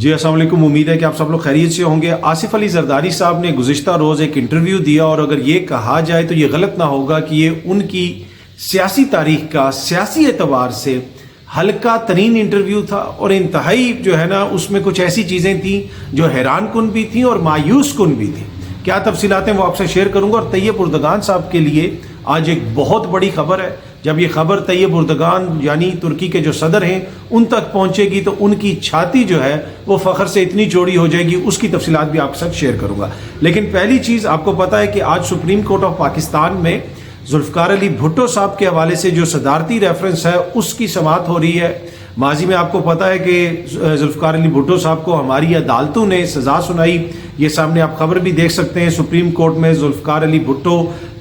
جی السلام علیکم، امید ہے کہ آپ سب لوگ خیریت سے ہوں گے۔ آصف علی زرداری صاحب نے گزشتہ روز ایک انٹرویو دیا اور اگر یہ کہا جائے تو یہ غلط نہ ہوگا کہ یہ ان کی سیاسی تاریخ کا سیاسی اعتبار سے ہلکا ترین انٹرویو تھا، اور انتہائی جو ہے نا اس میں کچھ ایسی چیزیں تھیں جو حیران کن بھی تھیں اور مایوس کن بھی تھیں۔ کیا تفصیلات ہیں وہ آپ سے شیئر کروں گا، اور طیب اردگان صاحب کے لیے آج ایک بہت بڑی خبر ہے۔ جب یہ خبر طیب اردگان یعنی ترکی کے جو صدر ہیں ان تک پہنچے گی تو ان کی چھاتی جو ہے وہ فخر سے اتنی چوڑی ہو جائے گی، اس کی تفصیلات بھی آپ کے ساتھ شیئر کروں گا۔ لیکن پہلی چیز آپ کو پتا ہے کہ آج سپریم کورٹ آف پاکستان میں ذوالفقار علی بھٹو صاحب کے حوالے سے جو صدارتی ریفرنس ہے اس کی سماعت ہو رہی ہے۔ ماضی میں آپ کو پتا ہے کہ ذوالفقار علی بھٹو صاحب کو ہماری عدالتوں نے سزا سنائی، یہ سامنے آپ خبر بھی دیکھ سکتے ہیں۔ سپریم کورٹ میں ذوالفقار علی بھٹو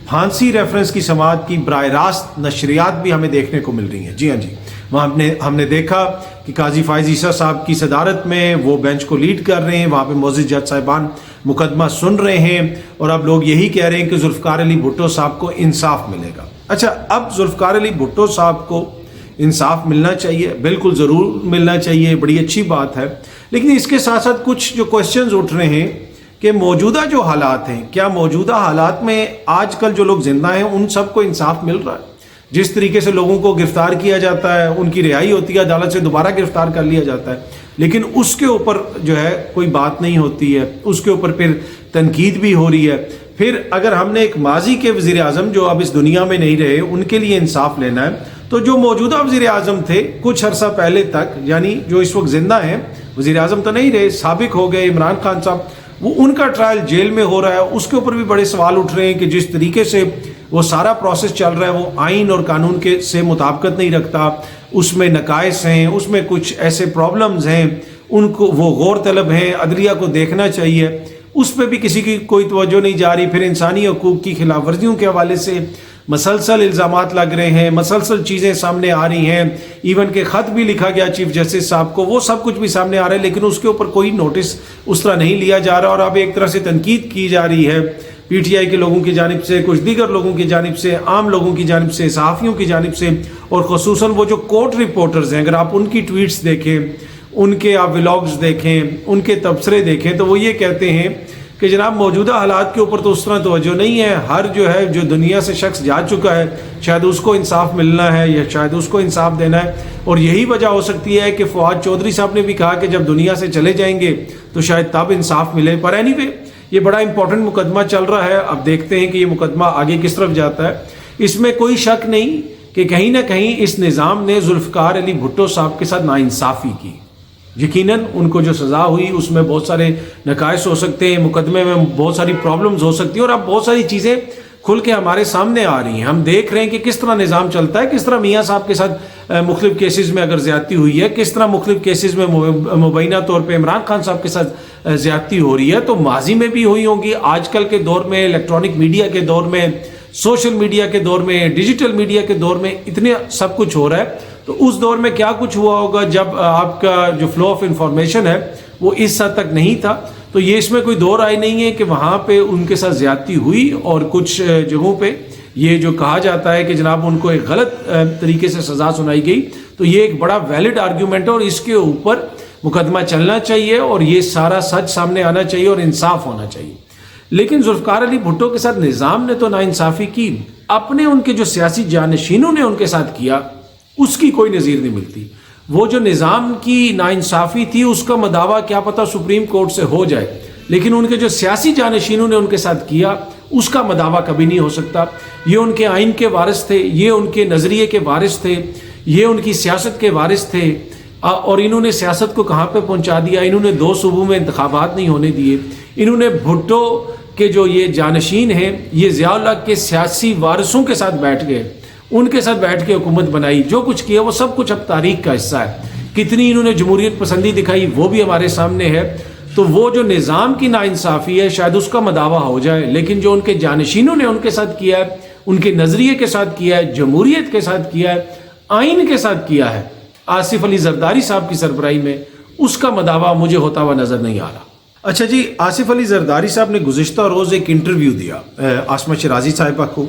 پھانسی ریفرنس کی سماعت کی براہ راست نشریات بھی ہمیں دیکھنے کو مل رہی ہیں۔ جی ہاں جی، وہاں ہم نے دیکھا کہ قاضی فائز عیسیٰ صاحب کی صدارت میں وہ بینچ کو لیڈ کر رہے ہیں، وہاں پہ معزز جج صاحبان مقدمہ سن رہے ہیں، اور اب لوگ یہی کہہ رہے ہیں کہ ذوالفقار علی بھٹو صاحب کو انصاف ملے گا۔ اچھا، اب ذوالفقار علی بھٹو صاحب کو انصاف ملنا چاہیے، بالکل ضرور ملنا چاہیے، بڑی اچھی بات ہے، لیکن اس کے ساتھ ساتھ کچھ جو کوشچنز اٹھ رہے ہیں کہ موجودہ جو حالات ہیں، کیا موجودہ حالات میں آج کل جو لوگ زندہ ہیں ان سب کو انصاف مل رہا ہے؟ جس طریقے سے لوگوں کو گرفتار کیا جاتا ہے، ان کی رہائی ہوتی ہے، عدالت سے دوبارہ گرفتار کر لیا جاتا ہے، لیکن اس کے اوپر جو ہے کوئی بات نہیں ہوتی ہے، اس کے اوپر پھر تنقید بھی ہو رہی ہے۔ پھر اگر ہم نے ایک ماضی کے وزیر اعظم جو اب اس دنیا میں نہیں رہے ان کے لیے انصاف لینا ہے، تو جو موجودہ وزیر اعظم تھے کچھ عرصہ پہلے تک، یعنی جو اس وقت زندہ ہیں، وزیر اعظم تو نہیں رہے، سابق ہو گئے عمران خان صاحب، وہ ان کا ٹرائل جیل میں ہو رہا ہے، اس کے اوپر بھی بڑے سوال اٹھ رہے ہیں کہ جس طریقے سے وہ سارا پروسیس چل رہا ہے وہ آئین اور قانون کے سے مطابقت نہیں رکھتا، اس میں نقائص ہیں، اس میں کچھ ایسے پرابلمز ہیں، ان کو وہ غور طلب ہیں، عدلیہ کو دیکھنا چاہیے، اس پہ بھی کسی کی کوئی توجہ نہیں جا رہی۔ پھر انسانی حقوق کی خلاف ورزیوں کے حوالے سے مسلسل الزامات لگ رہے ہیں، مسلسل چیزیں سامنے آ رہی ہیں، ایون کہ خط بھی لکھا گیا چیف جسٹس صاحب کو، وہ سب کچھ بھی سامنے آ رہا ہے، لیکن اس کے اوپر کوئی نوٹس اس طرح نہیں لیا جا رہا، اور اب ایک طرح سے تنقید کی جا رہی ہے پی ٹی آئی کے لوگوں کی جانب سے، کچھ دیگر لوگوں کی جانب سے، عام لوگوں کی جانب سے، صحافیوں کی جانب سے، اور خصوصاً وہ جو کورٹ رپورٹرز ہیں، اگر آپ ان کی ٹویٹس دیکھیں، ان کے آپ ولاگز دیکھیں، ان کے تبصرے دیکھیں، تو وہ یہ کہتے ہیں کہ جناب موجودہ حالات کے اوپر تو اس طرح توجہ نہیں ہے، ہر جو دنیا سے شخص جا چکا ہے شاید اس کو انصاف ملنا ہے یا شاید اس کو انصاف دینا ہے، اور یہی وجہ ہو سکتی ہے کہ فواد چودھری صاحب نے بھی کہا کہ جب دنیا سے چلے جائیں گے تو شاید تب انصاف ملے۔ پر اینی وے یہ بڑا امپورٹنٹ مقدمہ چل رہا ہے، اب دیکھتے ہیں کہ یہ مقدمہ آگے کس طرف جاتا ہے۔ اس میں کوئی شک نہیں کہ کہیں نہ کہیں اس نظام نے ذوالفقار علی بھٹو صاحب کے ساتھ ناانصافی کی۔ یقیناً ان کو جو سزا ہوئی اس میں بہت سارے نقائص ہو سکتے ہیں، مقدمے میں بہت ساری پرابلمز ہو سکتی ہیں، اور اب بہت ساری چیزیں کھل کے ہمارے سامنے آ رہی ہیں، ہم دیکھ رہے ہیں کہ کس طرح نظام چلتا ہے، کس طرح میاں صاحب کے ساتھ مختلف کیسز میں اگر زیادتی ہوئی ہے، کس طرح مختلف کیسز میں مبینہ طور پہ عمران خان صاحب کے ساتھ زیادتی ہو رہی ہے، تو ماضی میں بھی ہوئی ہوں گی، آج کل کے دور میں، الیکٹرانک میڈیا کے دور میں، سوشل میڈیا کے دور میں، ڈیجیٹل میڈیا کے دور میں اتنے سب کچھ ہو رہا ہے، تو اس دور میں کیا کچھ ہوا ہوگا جب آپ کا جو فلو آف انفارمیشن ہے وہ اس حد تک نہیں تھا، تو یہ اس میں کوئی دو رائے نہیں ہے کہ وہاں پہ ان کے ساتھ زیادتی ہوئی، اور کچھ جگہوں پہ یہ جو کہا جاتا ہے کہ جناب ان کو ایک غلط طریقے سے سزا سنائی گئی، تو یہ ایک بڑا ویلڈ آرگیومنٹ ہے، اور اس کے اوپر مقدمہ چلنا چاہیے، اور یہ سارا سچ سامنے آنا چاہیے اور انصاف ہونا چاہیے۔ لیکن ذوالفقار علی بھٹو کے ساتھ نظام نے تو ناانصافی کی، اپنے ان کے جو سیاسی جانشینوں نے ان کے ساتھ کیا اس کی کوئی نظیر نہیں ملتی۔ وہ جو نظام کی ناانصافی تھی اس کا مداوع کیا پتہ سپریم کورٹ سے ہو جائے، لیکن ان کے جو سیاسی جانشینوں نے ان کے ساتھ کیا اس کا مداوع کبھی نہیں ہو سکتا۔ یہ ان کے آئین کے وارث تھے، یہ ان کے نظریے کے وارث تھے، یہ ان کی سیاست کے وارث تھے، اور انہوں نے سیاست کو کہاں پہ پہنچا دیا، انہوں نے 2 صوبوں میں انتخابات نہیں ہونے دیے، انہوں نے بھٹو کے جو یہ جانشین ہیں یہ ضیاء الحق کے سیاسی وارثوں کے ساتھ بیٹھ گئے، ان کے ساتھ بیٹھ کے حکومت بنائی، جو کچھ کیا وہ سب کچھ اب تاریخ کا حصہ ہے، کتنی انہوں نے جمہوریت پسندی دکھائی وہ بھی ہمارے سامنے ہے۔ تو وہ جو نظام کی ناانصافی ہے شاید اس کا مداوع ہو جائے، لیکن جو ان کے جانشینوں نے ان کے ساتھ کیا ہے، ان کے نظریے کے ساتھ کیا ہے، جمہوریت کے ساتھ کیا ہے، آئین کے ساتھ کیا ہے آصف علی زرداری صاحب کی سربراہی میں، اس کا مداوع مجھے ہوتا ہوا نظر نہیں آ رہا۔ اچھا جی، آصف علی زرداری صاحب نے گزشتہ روز ایک انٹرویو دیا عاصمہ شیرازی صاحبہ کو،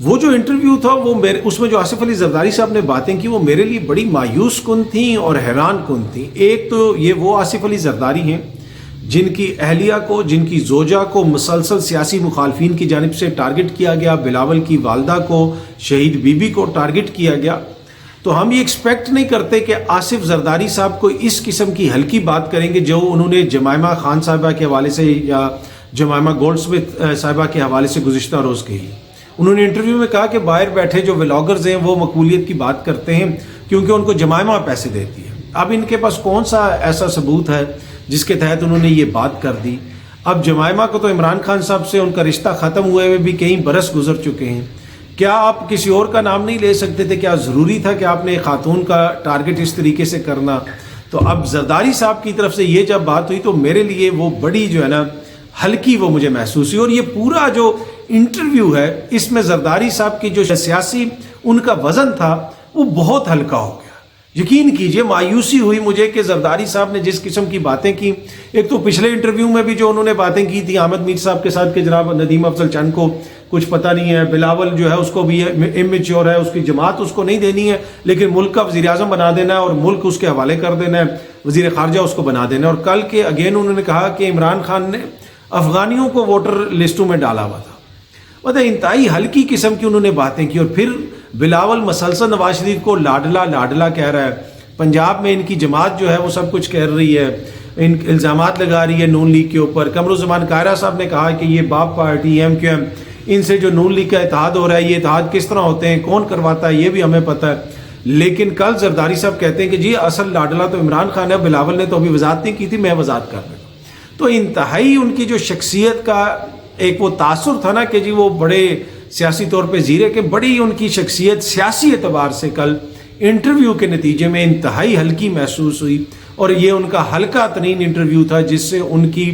وہ جو انٹرویو تھا وہ اس میں جو آصف علی زرداری صاحب نے باتیں کی وہ میرے لیے بڑی مایوس کن تھیں اور حیران کن تھیں. ایک تو یہ وہ آصف علی زرداری ہیں جن کی اہلیہ کو، جن کی زوجہ کو مسلسل سیاسی مخالفین کی جانب سے ٹارگٹ کیا گیا، بلاول کی والدہ کو، شہید بی بی کو ٹارگٹ کیا گیا. تو ہم یہ ایکسپیکٹ نہیں کرتے کہ آصف زرداری صاحب کو اس قسم کی ہلکی بات کریں گے جو انہوں نے جمائمہ خان صاحبہ کے حوالے سے یا جمائمہ گولڈ سمتھ صاحبہ کے حوالے سے گزشتہ روز کہی. انہوں نے انٹرویو میں کہا کہ باہر بیٹھے جو ولاگرز ہیں وہ مقبولیت کی بات کرتے ہیں کیونکہ ان کو جمائمہ پیسے دیتی ہے. اب ان کے پاس کون سا ایسا ثبوت ہے جس کے تحت انہوں نے یہ بات کر دی؟ اب جمائمہ کو تو عمران خان صاحب سے ان کا رشتہ ختم ہوئے ہوئے بھی کئی برس گزر چکے ہیں. کیا آپ کسی اور کا نام نہیں لے سکتے تھے؟ کیا ضروری تھا کہ آپ نے خاتون کا ٹارگٹ اس طریقے سے کرنا؟ تو اب زرداری صاحب کی طرف سے یہ جب بات ہوئی تو میرے لیے وہ بڑی جو ہے نا ہلکی وہ مجھے محسوس ہوئی. اور یہ پورا جو انٹرویو ہے اس میں زرداری صاحب کی جو سیاسی ان کا وزن تھا وہ بہت ہلکا ہو گیا. یقین کیجئے مایوسی ہوئی مجھے کہ زرداری صاحب نے جس قسم کی باتیں کی. ایک تو پچھلے انٹرویو میں بھی جو انہوں نے باتیں کی تھی احمد میر صاحب کے ساتھ کہ جناب ندیم افضل چند کو کچھ پتہ نہیں ہے، بلاول جو ہے اس کو بھی امیچور ہے، اس کی جماعت اس کو نہیں دینی ہے، لیکن ملک کا وزیر اعظم بنا دینا ہے اور ملک اس کے حوالے کر دینا ہے، وزیر خارجہ اس کو بنا دینا ہے. اور کل کے اگین انہوں نے کہا کہ عمران خان نے افغانیوں کو ووٹر لسٹوں میں ڈالا ہوا تھا. مطلب انتہائی ہلکی قسم کی انہوں نے باتیں کی. اور پھر بلاول مسلسل نواز شریف کو لاڈلا لاڈلا کہہ رہا ہے. پنجاب میں ان کی جماعت جو ہے وہ سب کچھ کہہ رہی ہے، ان الزامات لگا رہی ہے نون لیگ کے اوپر. قمرالزمان قاہرہ صاحب نے کہا کہ یہ باپ پارٹی ایم کیو ایم، ان سے جو نون لیگ کا اتحاد ہو رہا ہے یہ اتحاد کس طرح ہوتے ہیں، کون کرواتا ہے، یہ بھی ہمیں پتہ ہے. لیکن کل زرداری صاحب کہتے ہیں کہ جی اصل لاڈلا تو عمران خان ہے، بلاول نے تو ابھی وضاحت نہیں کی تھی، میں وضاحت کر رہا ہوں. تو انتہائی ان کی جو شخصیت کا ایک وہ تاثر تھا نا کہ جی وہ بڑے سیاسی طور پہ زیرے کہ بڑی ان کی شخصیت سیاسی اعتبار سے کل انٹرویو کے نتیجے میں انتہائی ہلکی محسوس ہوئی. اور یہ ان کا ہلکا ترین انٹرویو تھا جس سے ان کی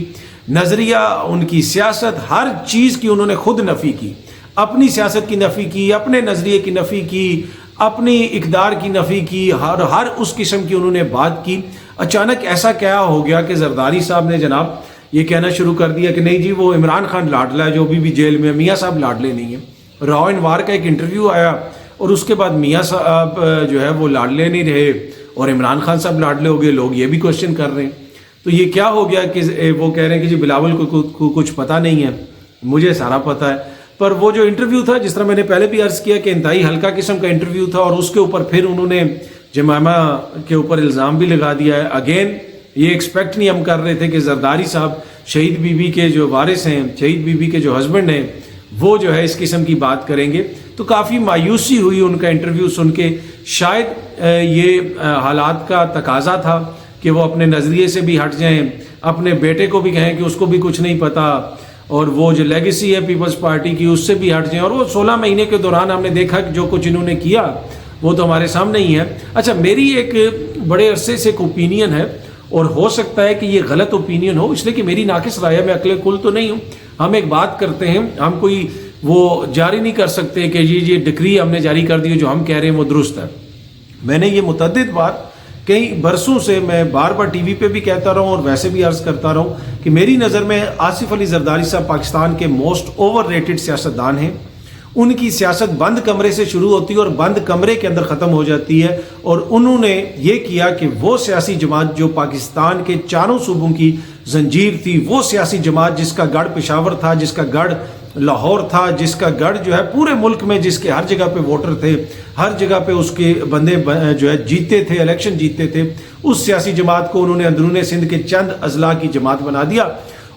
نظریہ، ان کی سیاست، ہر چیز کی انہوں نے خود نفی کی. اپنی سیاست کی نفی کی، اپنے نظریے کی نفی کی، اپنی اقدار کی نفی کی، ہر اس قسم کی انہوں نے بات کی. اچانک ایسا کیا ہو گیا کہ زرداری صاحب نے جناب یہ کہنا شروع کر دیا کہ نہیں جی وہ عمران خان لاڈلا ہے جو ابھی بھی جیل میں، میاں صاحب لاڈلے نہیں ہیں. راؤ اینڈ وار کا ایک انٹرویو آیا اور اس کے بعد میاں صاحب جو ہے وہ لاڈلے نہیں رہے اور عمران خان صاحب لاڈلے ہو گئے. لوگ یہ بھی کوشچن کر رہے ہیں. تو یہ کیا ہو گیا کہ وہ کہہ رہے ہیں کہ جی بلاول کو کچھ پتہ نہیں ہے، مجھے سارا پتہ ہے. پر وہ جو انٹرویو تھا جس طرح میں نے پہلے بھی عرض کیا کہ انتہائی ہلکا قسم کا انٹرویو تھا اور اس کے اوپر پھر انہوں نے جمائمہ کے اوپر الزام بھی لگا دیا ہے. اگین یہ ایکسپیکٹ نہیں ہم کر رہے تھے کہ زرداری صاحب شہید بی بی کے جو وارث ہیں، شہید بی بی کے جو ہسبینڈ ہیں، وہ جو ہے اس قسم کی بات کریں گے. تو کافی مایوسی ہوئی ان کا انٹرویو سن کے. شاید یہ حالات کا تقاضا تھا کہ وہ اپنے نظریے سے بھی ہٹ جائیں، اپنے بیٹے کو بھی کہیں کہ اس کو بھی کچھ نہیں پتہ، اور وہ جو لیگیسی ہے پیپلز پارٹی کی اس سے بھی ہٹ جائیں. اور وہ 16 مہینے کے دوران ہم نے دیکھا کہ جو کچھ انہوں نے کیا وہ تو ہمارے سامنے ہی ہے. اچھا میری ایک بڑے عرصے سے ایک اوپینین ہے اور ہو سکتا ہے کہ یہ غلط اوپینین ہو، اس لیے کہ میری ناقص رائے ہے، میں عقل کل تو نہیں ہوں. ہم ایک بات کرتے ہیں، ہم کوئی وہ جاری نہیں کر سکتے کہ یہ ڈکری ہم نے جاری کر دی جو ہم کہہ رہے ہیں وہ درست ہے. میں نے یہ متعدد بار کئی برسوں سے میں بار بار ٹی وی پہ بھی کہتا رہا ہوں اور ویسے بھی عرض کرتا رہا ہوں کہ میری نظر میں آصف علی زرداری صاحب پاکستان کے موسٹ اوور ریٹڈ سیاستدان ہیں. ان کی سیاست بند کمرے سے شروع ہوتی ہے اور بند کمرے کے اندر ختم ہو جاتی ہے. اور انہوں نے یہ کیا کہ وہ سیاسی جماعت جو پاکستان کے چاروں صوبوں کی زنجیر تھی، وہ سیاسی جماعت جس کا گڑھ پشاور تھا، جس کا گڑھ لاہور تھا، جس کا گڑھ جو ہے پورے ملک میں، جس کے ہر جگہ پہ ووٹر تھے، ہر جگہ پہ اس کے بندے جو ہے جیتے تھے، الیکشن جیتے تھے، اس سیاسی جماعت کو انہوں نے اندرون سندھ کے چند اضلاع کی جماعت بنا دیا.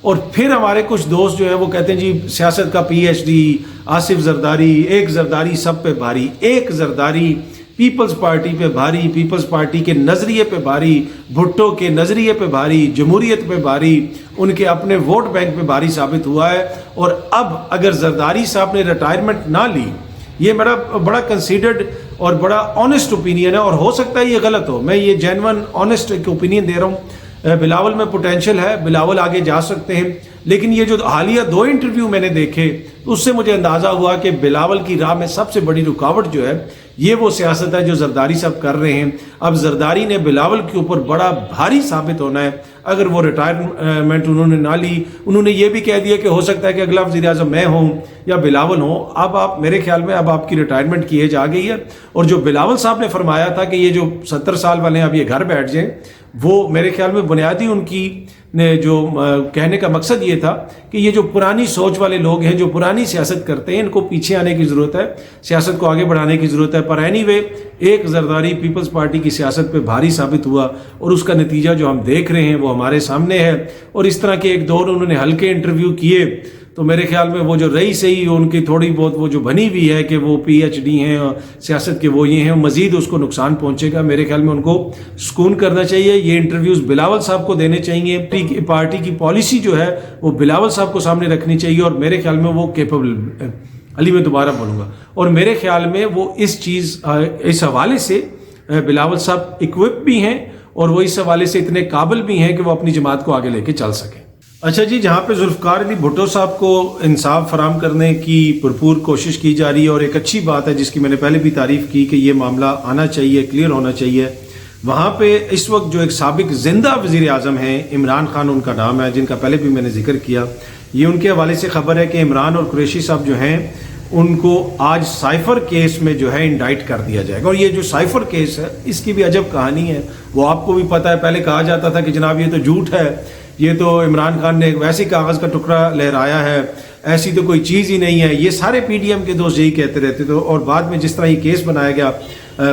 اور پھر ہمارے کچھ دوست جو ہیں وہ کہتے ہیں جی سیاست کا P H D Asif Zardari, ایک زرداری سب پہ بھاری، ایک زرداری پیپلز پارٹی پہ بھاری، پیپلز پارٹی کے نظریے پہ بھاری، بھٹو کے نظریے پہ بھاری، جمہوریت پہ بھاری، ان کے اپنے ووٹ بینک پہ بھاری ثابت ہوا ہے. اور اب اگر زرداری صاحب نے ریٹائرمنٹ نہ لی، یہ میرا بڑا کنسیڈرڈ اور بڑا آنیسٹ اوپینین ہے، اور ہو سکتا ہے یہ غلط ہو، میں یہ جینون آنیسٹ ایک اوپینین دے رہا ہوں. بلاول میں پوٹینشیل ہے, بلاول آگے جا سکتے ہیں. لیکن یہ جو حالیہ 2 انٹرویو میں نے دیکھے اس سے مجھے اندازہ ہوا کہ بلاول کی راہ میں سب سے بڑی رکاوٹ جو ہے یہ وہ سیاست ہے جو زرداری صاحب کر رہے ہیں. اب زرداری نے بلاول کے اوپر بڑا بھاری ثابت ہونا ہے اگر وہ ریٹائرمنٹ انہوں نے نہ لی. انہوں نے یہ بھی کہہ دیا کہ ہو سکتا ہے کہ اگلا وزیر اعظم میں ہوں یا بلاول ہوں. اب آپ میرے خیال میں اب آپ کی ریٹائرمنٹ کی ایج آ گئی ہے. اور جو بلاول صاحب نے فرمایا تھا کہ یہ جو 70 سال والے ہیں اب یہ گھر بیٹھ جائیں, وہ میرے خیال میں بنیادی ان کی نے جو کہنے کا مقصد یہ تھا کہ یہ جو پرانی سوچ والے لوگ ہیں جو پرانی سیاست کرتے ہیں ان کو پیچھے آنے کی ضرورت ہے, سیاست کو آگے بڑھانے کی ضرورت ہے. پر اینی وے ایک زرداری پیپلز پارٹی کی سیاست پہ بھاری ثابت ہوا اور اس کا نتیجہ جو ہم دیکھ رہے ہیں وہ ہمارے سامنے ہے. اور اس طرح کے ایک دور انہوں نے ہلکے انٹرویو کیے تو میرے خیال میں وہ جو رہی صحیح ان کی تھوڑی بہت وہ جو بنی ہوئی ہے کہ وہ پی ایچ ڈی ہیں اور سیاست کے وہ یہ ہیں, مزید اس کو نقصان پہنچے گا. میرے خیال میں ان کو سکون کرنا چاہیے. یہ انٹرویوز بلاول صاحب کو دینے چاہیے. پارٹی کی پالیسی جو ہے وہ بلاول صاحب کو سامنے رکھنی چاہیے اور میرے خیال میں وہ کیپیبل علی میں دوبارہ بولوں گا. اور میرے خیال میں وہ اس حوالے سے بلاول صاحب اکوپ بھی ہیں اور وہ اس حوالے سے اتنے قابل بھی ہیں کہ وہ اپنی جماعت کو آگے لے کے چل سکیں. اچھا جی, جہاں پہ ذوالفقار علی بھٹو صاحب کو انصاف فراہم کرنے کی بھرپور کوشش کی جا رہی ہے اور ایک اچھی بات ہے جس کی میں نے پہلے بھی تعریف کی کہ یہ معاملہ آنا چاہیے, کلیئر ہونا چاہیے. وہاں پہ اس وقت جو ایک سابق زندہ وزیر اعظم ہیں عمران خان ان کا نام ہے, جن کا پہلے بھی میں نے ذکر کیا. یہ ان کے حوالے سے خبر ہے کہ عمران اور قریشی صاحب جو ہیں ان کو آج سائفر کیس میں جو ہے انڈائٹ کر دیا جائے گا. اور یہ جو سائفر کیس ہے اس کی بھی عجب کہانی ہے. وہ آپ کو بھی پتہ ہے, پہلے کہا جاتا تھا کہ جناب یہ تو جھوٹ ہے, یہ تو عمران خان نے ایک ویسے کاغذ کا ٹکڑا لہرایا ہے, ایسی تو کوئی چیز ہی نہیں ہے. یہ سارے پی ڈی ایم کے دوست یہی کہتے رہتے تھے اور بعد میں جس طرح یہ کیس بنایا گیا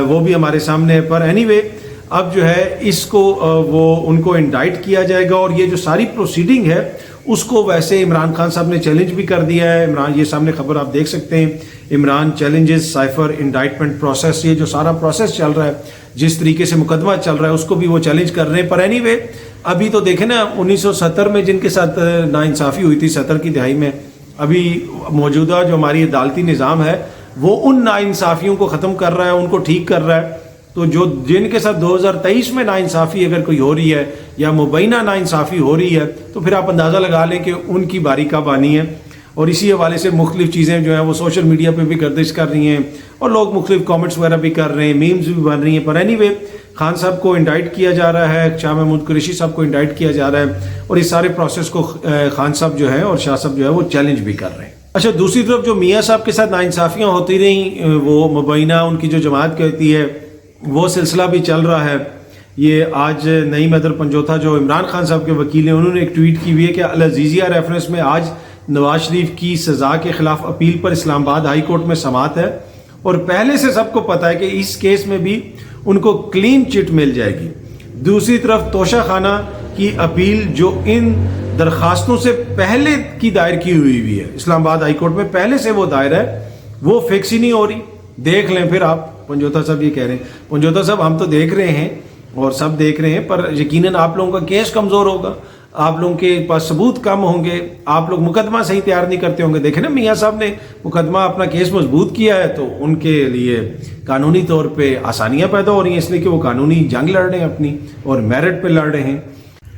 وہ بھی ہمارے سامنے ہے. پر اینی وے اب جو ہے اس کو وہ ان کو انڈائٹ کیا جائے گا اور یہ جو ساری پروسیڈنگ ہے اس کو ویسے عمران خان صاحب نے چیلنج بھی کر دیا ہے. عمران, یہ سامنے خبر آپ دیکھ سکتے ہیں, عمران چیلنجز سائفر انڈائٹمنٹ پروسیس. یہ جو سارا پروسیس چل رہا ہے, جس طریقے سے مقدمہ چل رہا ہے اس کو بھی وہ چیلنج کر رہے ہیں. پر اینی وے ابھی تو دیکھیں نا 1970 میں جن کے ساتھ ناانصافی ہوئی تھی 70 کی دہائی میں, ابھی موجودہ جو ہماری عدالتی نظام ہے وہ ان ناانصافیوں کو ختم کر رہا ہے, ان کو ٹھیک کر رہا ہے. تو جو جن کے ساتھ 2023 میں ناانصافی اگر کوئی ہو رہی ہے یا مبینہ ناانصافی ہو رہی ہے تو پھر آپ اندازہ لگا لیں کہ ان کی باری کب آنی ہے. اور اسی حوالے سے مختلف چیزیں جو ہیں وہ سوشل میڈیا پہ بھی گردش کر رہی ہیں اور لوگ مختلف کامنٹس وغیرہ بھی کر رہے ہیں, میمز بھی بن رہی ہیں. پر اینی وے خان صاحب کو انڈائٹ کیا جا رہا ہے, شاہ محمود قریشی صاحب کو انڈائٹ کیا جا رہا ہے اور اس سارے پروسیس کو خان صاحب جو ہے اور شاہ صاحب جو ہے وہ چیلنج بھی کر رہے ہیں. اچھا, دوسری طرف جو میاں صاحب کے ساتھ ناانصافیاں ہوتی رہیں وہ مبینہ ان کی جو جماعت کہتی ہے وہ سلسلہ بھی چل رہا ہے. یہ آج نعیم حیدر پنجوتھا جو عمران خان صاحب کے وکیل ہیں انہوں نے ایک ٹویٹ کی ہوئی ہے کہ العزیزیہ ریفرنس میں آج نواز شریف کی سزا کے خلاف اپیل پر اسلام آباد ہائی کورٹ میں سماعت ہے اور پہلے سے سب کو پتہ ہے کہ اس کیس میں بھی ان کو کلین چٹ مل جائے گی. دوسری طرف توشہ خانہ کی اپیل جو ان درخواستوں سے پہلے کی دائر کی ہوئی ہے اسلام آباد ہائی کورٹ میں, پہلے سے وہ دائر ہے, وہ فکس ہی نہیں ہو رہی. دیکھ لیں پھر آپ. پنجوتھا صاحب یہ کہہ رہے ہیں, پنجوتھا صاحب ہم تو دیکھ رہے ہیں اور سب دیکھ رہے ہیں پر یقیناً آپ لوگوں کا کیس کمزور ہوگا, آپ لوگوں کے پاس ثبوت کم ہوں گے, آپ لوگ مقدمہ صحیح تیار نہیں کرتے ہوں گے. دیکھیں نا میاں صاحب نے مقدمہ اپنا کیس مضبوط کیا ہے تو ان کے لیے قانونی طور پہ آسانیاں پیدا ہو رہی ہیں اس لیے کہ وہ قانونی جنگ لڑ رہے ہیں اپنی اور میرٹ پہ لڑ رہے ہیں.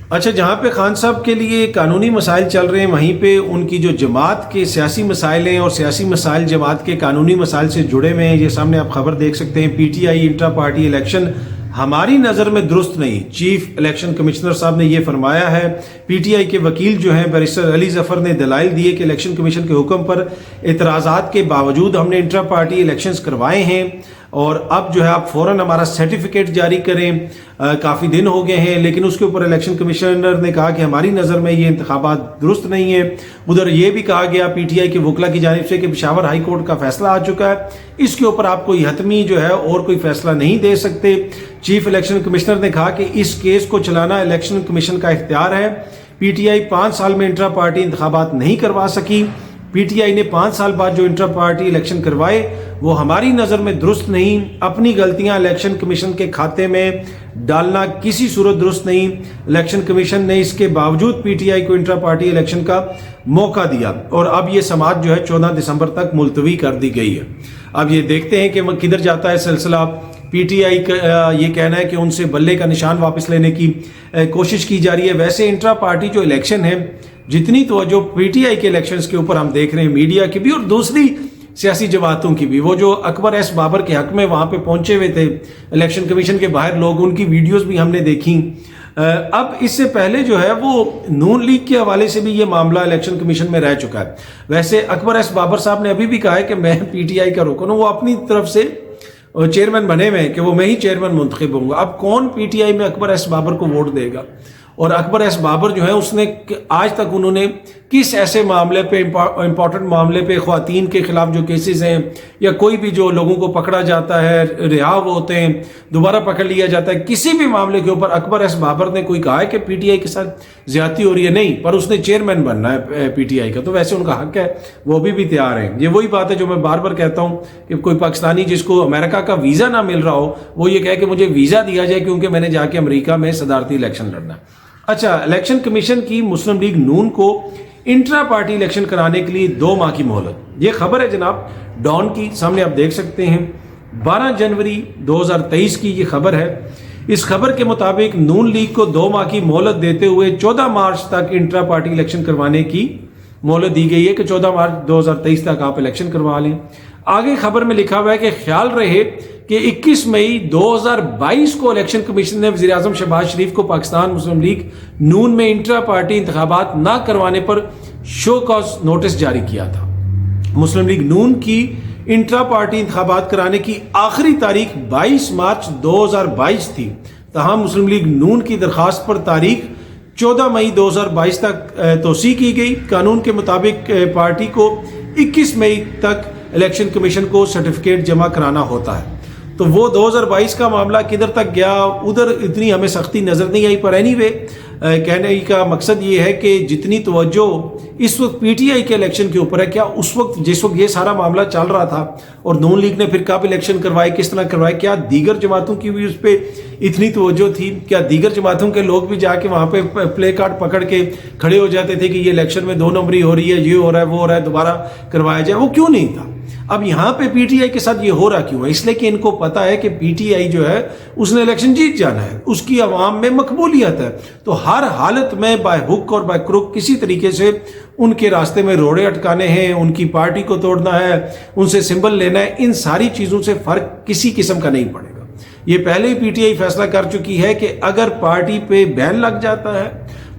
اچھا, جہاں پہ خان صاحب کے لیے قانونی مسائل چل رہے ہیں وہیں پہ ان کی جو جماعت کے سیاسی مسائل ہیں اور سیاسی مسائل جماعت کے قانونی مسائل سے جڑے ہوئے ہیں. یہ سامنے آپ خبر دیکھ سکتے ہیں, P T I intra party election ہماری نظر میں درست نہیں. چیف الیکشن کمشنر صاحب نے یہ فرمایا ہے. پی ٹی آئی کے وکیل جو ہیں بیرسٹر علی ظفر نے دلائل دیے کہ الیکشن کمیشن کے حکم پر اعتراضات کے باوجود ہم نے انٹرا پارٹی الیکشنز کروائے ہیں اور اب جو ہے آپ فوراً ہمارا سرٹیفکیٹ جاری کریں. کافی دن ہو گئے ہیں لیکن اس کے اوپر الیکشن کمشنر نے کہا کہ ہماری نظر میں یہ انتخابات درست نہیں ہیں. ادھر یہ بھی کہا گیا پی ٹی آئی کے وکلا کی جانب سے کہ پشاور ہائی کورٹ کا فیصلہ آ چکا ہے, اس کے اوپر آپ کوئی حتمی جو ہے اور کوئی فیصلہ نہیں دے سکتے. چیف الیکشن کمشنر نے کہا کہ اس کیس کو چلانا الیکشن کمیشن کا اختیار ہے. پی ٹی آئی 5 سال میں انٹرا پارٹی انتخابات نہیں کروا سکی. پی ٹی آئی نے 5 سال بعد جو انٹرا پارٹی الیکشن کروائے وہ ہماری نظر میں درست نہیں. اپنی غلطیاں الیکشن کمیشن کے کھاتے میں ڈالنا کسی صورت درست نہیں. الیکشن کمیشن نے اس کے باوجود پی ٹی آئی کو انٹرا پارٹی الیکشن کا موقع دیا اور اب یہ سماعت جو ہے 14 دسمبر تک ملتوی کر دی گئی ہے. اب یہ دیکھتے ہیں کہ کدھر جاتا ہے سلسلہ. پی ٹی آئی کا یہ کہنا ہے کہ ان سے بلے کا نشان واپس لینے کی کوشش کی جا رہی ہے. ویسے انٹرا پارٹی جو الیکشن ہے, جتنی توجہ پی ٹی آئی کے الیکشنز کے اوپر ہم دیکھ رہے ہیں, میڈیا کی بھی اور دوسری سیاسی جماعتوں کی بھی, وہ جو اکبر ایس بابر کے حق میں وہاں پہ پہنچے ہوئے تھے الیکشن کمیشن کے باہر لوگ, ان کی ویڈیوز بھی ہم نے دیکھی. اب اس سے پہلے جو ہے وہ نون لیگ کے حوالے سے بھی یہ معاملہ الیکشن کمیشن میں رہ چکا ہے. ویسے اکبر ایس بابر صاحب نے ابھی بھی کہا ہے کہ میں پی ٹی آئی کا رکن ہوں, وہ اپنی طرف سے چیئرمین بنے ہوئے ہیں کہ وہ میں ہی چیئرمین منتخب ہوں گا. اب کون پی ٹی آئی میں اکبر ایس بابر کو ووٹ دے گا؟ اور اکبر ایس بابر جو ہے اس نے آج تک انہوں نے کس ایسے معاملے پہ, امپورٹنٹ معاملے پہ, خواتین کے خلاف جو کیسز ہیں یا کوئی بھی جو لوگوں کو پکڑا جاتا ہے, رہا ہوتے ہیں, دوبارہ پکڑ لیا جاتا ہے, کسی بھی معاملے کے اوپر اکبر ایس بابر نے کوئی کہا ہے کہ پی ٹی آئی کے ساتھ زیادتی ہو رہی ہے؟ نہیں, پر اس نے چیئرمین بننا ہے پی ٹی آئی کا, تو ویسے ان کا حق ہے, وہ بھی تیار ہیں. یہ وہی بات ہے جو میں بار بار کہتا ہوں کہ کوئی پاکستانی جس کو امریکہ کا ویزا نہ مل رہا ہو, وہ یہ کہے کہ مجھے ویزا دیا جائے کیونکہ میں نے جا کے امریکہ میں صدارتی الیکشن لڑنا ہے. اچھا, الیکشن کمیشن کی مسلم لیگ نون کو انٹرا پارٹی الیکشن کرانے کے لیے 2 ماہ کی مہلت. یہ خبر ہے جناب ڈان کی, سامنے آپ دیکھ سکتے ہیں, 12 جنوری 2023 کی یہ خبر ہے. اس خبر کے مطابق نون لیگ کو 2 ماہ کی مہلت دیتے ہوئے 14 مارچ تک انٹرا پارٹی الیکشن کروانے کی مہلت دی گئی ہے کہ 14 مارچ 2023 تک آپ الیکشن کروا لیں. آگے خبر میں لکھا ہوا ہے کہ خیال رہے کہ 21 مئی 2022 کو الیکشن کمیشن نے وزیر اعظم شہباز شریف کو پاکستان مسلم لیگ نون میں انٹرا پارٹی انتخابات نہ کروانے پر شو کاز نوٹس جاری کیا تھا. مسلم لیگ نون کی انٹرا پارٹی انتخابات کرانے کی آخری تاریخ 22 مارچ 2022 تھی, تاہم مسلم لیگ نون کی درخواست پر تاریخ 14 مئی 2022 تک توسیع کی گئی. قانون کے مطابق پارٹی کو 21 مئی تک الیکشن کمیشن کو سرٹیفکیٹ جمع کرانا ہوتا ہے. تو وہ 2022 کا معاملہ کدھر تک گیا, ادھر اتنی ہمیں سختی نظر نہیں آئی. پر اینی وے کہنے کا مقصد یہ ہے کہ جتنی توجہ اس وقت پی ٹی آئی کے الیکشن کے اوپر ہے, کیا اس وقت جس وقت یہ سارا معاملہ چل رہا تھا اور نون لیگ نے پھر کب الیکشن کروائے, کس طرح کروائے, کیا دیگر جماعتوں کی بھی اس پہ اتنی توجہ تھی؟ کیا دیگر جماعتوں کے لوگ بھی جا کے وہاں پہ پلے کارڈ پکڑ کے کھڑے ہو جاتے تھے کہ یہ الیکشن میں 2 نمبری ہو رہی ہے, یہ ہو رہا ہے, وہ ہو رہا ہے, دوبارہ کروایا جائے؟ وہ کیوں نہیں تھا. اب یہاں پہ پی ٹی آئی کے ساتھ یہ ہو رہا کیوں ہے؟ اس لیے کہ ان کو پتا ہے کہ پی ٹی آئی جو ہے اس نے الیکشن جیت جانا ہے, اس کی عوام میں مقبولیت ہے, تو ہر حالت میں بائی ہک اور بائی کروک کسی طریقے سے ان کے راستے میں روڑے اٹکانے ہیں, ان کی پارٹی کو توڑنا ہے, ان سے سمبل لینا ہے. ان ساری چیزوں سے فرق کسی قسم کا نہیں پڑے گا. یہ پہلے ہی پی ٹی آئی فیصلہ کر چکی ہے کہ اگر پارٹی پہ بین لگ جاتا ہے,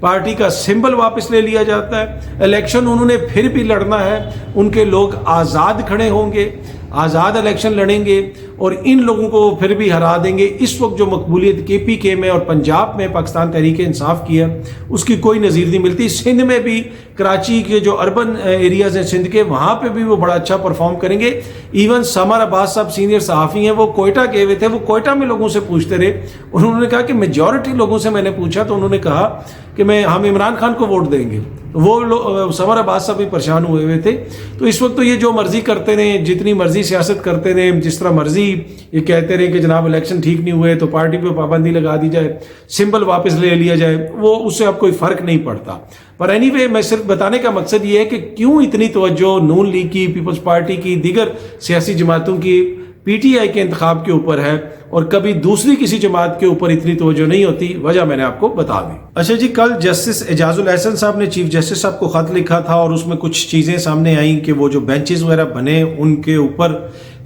پارٹی کا سمبل واپس لے لیا جاتا ہے, الیکشن انہوں نے پھر بھی لڑنا ہے, ان کے لوگ آزاد کھڑے ہوں گے, آزاد الیکشن لڑیں گے اور ان لوگوں کو پھر بھی ہرا دیں گے. اس وقت جو مقبولیت کے پی کے میں اور پنجاب میں پاکستان تحریک انصاف کی ہے اس کی کوئی نظیر نہیں ملتی. سندھ میں بھی, کراچی کے جو اربن ایریاز ہیں سندھ کے, وہاں پہ بھی وہ بڑا اچھا پرفارم کریں گے. ایون سمر عباس صاحب سینئر صحافی ہیں, وہ کوئٹہ گئے ہوئے تھے, وہ کوئٹہ میں لوگوں سے پوچھتے رہے, انہوں نے کہا کہ میجورٹی لوگوں سے میں نے پوچھا تو انہوں نے کہا کہ ہم عمران خان کو ووٹ دیں گے. وہ سمر عباس صاحب بھی پریشان ہوئے ہوئے تھے. تو اس وقت تو یہ جو مرضی کرتے رہے, جتنی مرضی سیاست کرتے رہے, جس طرح مرضی یہ کہتے رہے کہ جناب الیکشن ٹھیک نہیں ہوئے تو پارٹی پہ پابندی لگا دی جائے, سمبل واپس لے لیا جائے, وہ اس سے اب کوئی فرق نہیں پڑتا. پر اینی وے میں صرف بتانے کا مقصد یہ ہے کہ کیوں اتنی توجہ نون لیگ کی, پیپلز پارٹی کی, دیگر سیاسی جماعتوں کی پی ٹی آئی کے انتخاب کے اوپر ہے اور کبھی دوسری کسی جماعت کے اوپر اتنی توجہ نہیں ہوتی. وجہ میں نے آپ کو بتا دی. اچھا جی, کل جسٹس اعجاز الاحسن صاحب نے چیف جسٹس صاحب کو خط لکھا تھا اور اس میں کچھ چیزیں سامنے آئیں کہ وہ جو بینچز وغیرہ بنے ان کے اوپر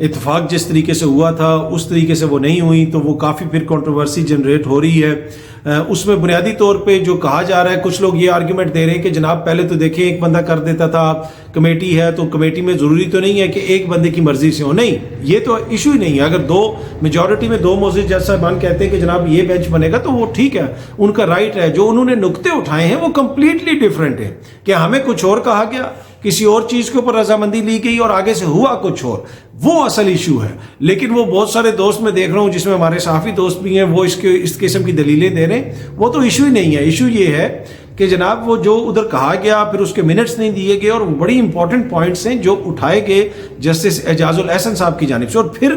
اتفاق جس طریقے سے ہوا تھا اس طریقے سے وہ نہیں ہوئی, تو وہ کافی پھر کنٹروورسی جنریٹ ہو رہی ہے. اس میں بنیادی طور پہ جو کہا جا رہا ہے, کچھ لوگ یہ آرگیومنٹ دے رہے ہیں کہ جناب پہلے تو دیکھیں ایک بندہ کر دیتا تھا, کمیٹی ہے تو کمیٹی میں ضروری تو نہیں ہے کہ ایک بندے کی مرضی سے ہو. نہیں, یہ تو ایشو ہی نہیں ہے. اگر میجورٹی میں 2 معزز جج صاحبان کہتے ہیں کہ جناب یہ بینچ بنے گا تو وہ ٹھیک ہے, ان کا رائٹ ہے. جو انہوں نے نقطے اٹھائے ہیں وہ کمپلیٹلی ڈیفرنٹ ہیں. کہ ہمیں کچھ اور کہا گیا, کسی اور چیز کے اوپر رضامندی لی گئی اور آگے سے ہوا کچھ اور, وہ اصل ایشو ہے. لیکن وہ بہت سارے دوست میں دیکھ رہا ہوں جس میں ہمارے صحافی دوست بھی ہیں, وہ اس قسم کی دلیلیں دے رہے ہیں. وہ تو ایشو ہی نہیں ہے. ایشو یہ ہے کہ جناب وہ جو ادھر کہا گیا پھر اس کے منٹس نہیں دیے گئے, اور بڑی امپورٹنٹ پوائنٹس ہیں جو اٹھائے گئے جسٹس اعجاز الاحسن صاحب کی جانب سے. اور پھر